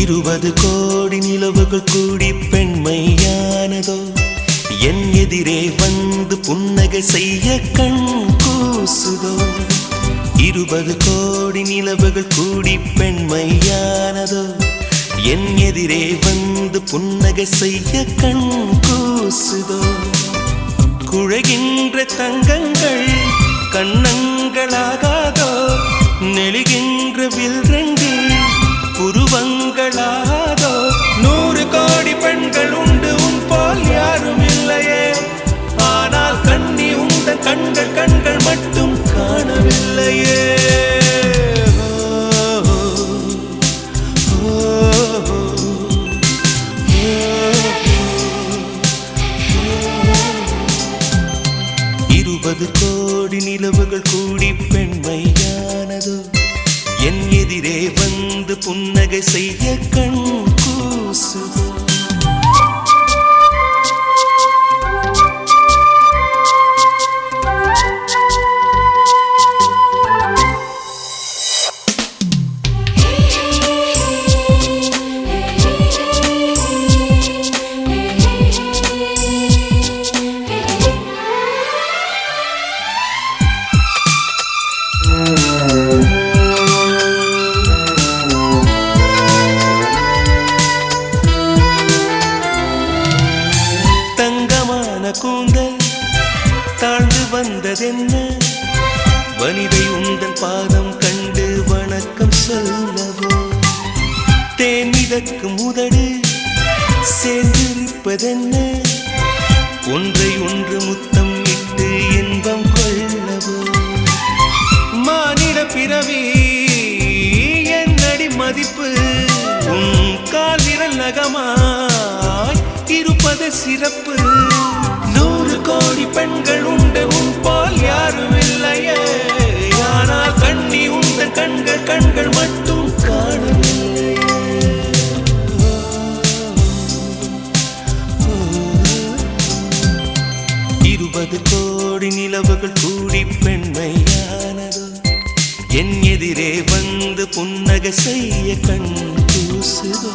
20 கோடி நிலவுகள் கூடி பெண்மையானதோ என் எதிரே வந்து புன்னகை செய்ய கண் கூசுதோ 20 கோடி நிலவுகள் கூடி பெண்மையானதோ என் எதிரே வந்து புன்னகை செய்ய கண் கூசுதோ குழைகின்ற தங்கங்கள் கண்ணங்களாகாதோ நெளிகின்ற வில்ரெண்டு புருவங்களாதோ 100 கோடி பெண்கள் உண்டு உன் போல் யாரும் இல்லையே ஆனால் கண்ணி உந்த கண்கள் மட்டும் காணவில்லையே கோடி நிலவுகள் கூடி பெண்மையானதோ என் எதிரே வந்து புன்னகை செய்ய கண் கூசுதோ கூந்தல் தாழ்ந்து வந்ததென்ன வனிதை உந்தன் பாதம் கண்டு வணக்கம் சொல்லவோ தேன் மிதக்கும் உதடு சேர்ந்திருப்பதென்ன ஒன்றை ஒன்று முத்தம் இட்டு இன்பம் கொள்ளவோ மானிட பிறவி என்னடி மதிப்பு உன் கால் விரல் நகமாய் இருப்பது சிறப்பு 100 கோடி பெண்கள் உண்டு உன் போல் யாரும் இல்லையே ஆனால் கண்ணி உந்த கண்கள் மட்டும் காணவில்லையே 20 கோடி நிலவுகள் கூடி பெண்மையானதோ என் எதிரே வந்து புன்னகை செய்ய கண் கூசுதோ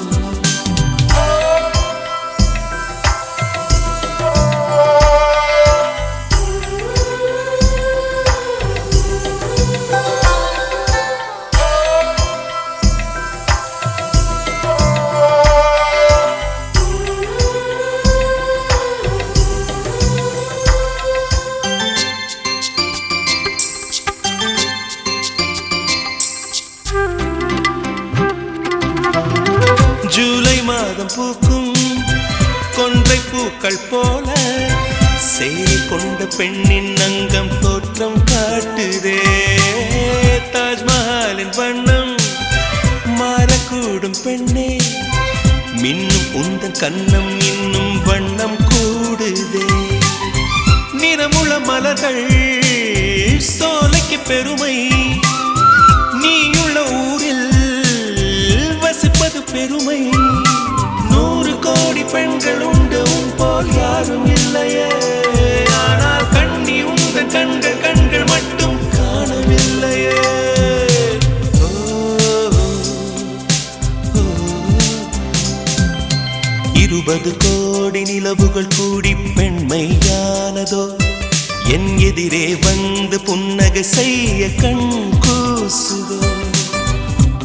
ஜூலை மாதம் பூக்கும் கொன்றை பூக்கள் போல சேரி கொண்ட பெண்ணின் அங்கம் தோற்றம் காட்டுதே தாஜ்மஹாலின் வண்ணம் மாறக்கூடும் பெண்ணே மின்னும் உந்தன் கண்ணம் இன்னும் வண்ணம் கூடுதே நிறமுள்ள மலர்கள் சோலைக்கு பெருமை நீயுள்ள ஊரில் வசிப்பது பெருமை 100 கோடி பெண்கள் உண்டு உன் போல் யாரும் இல்லையே ஆனால் கண்ணி உந்த கண்கள் மட்டும் காணவில்லையே 20 கோடி நிலவுகள் கூடி பெண்மையானதோ என் எதிரே வந்து புன்னகை செய்ய கண் கூசுதோ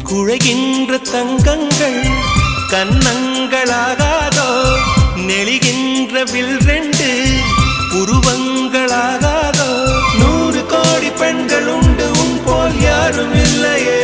குழைகின்ற தங்கங்கள் கண்ணங்களாகாதோ நெளிகின்ற வில்ரெண்டு புருவங்களாகாதோ 100 கோடி பெண்கள் உண்டு உன் போல் யாரும் இல்லையே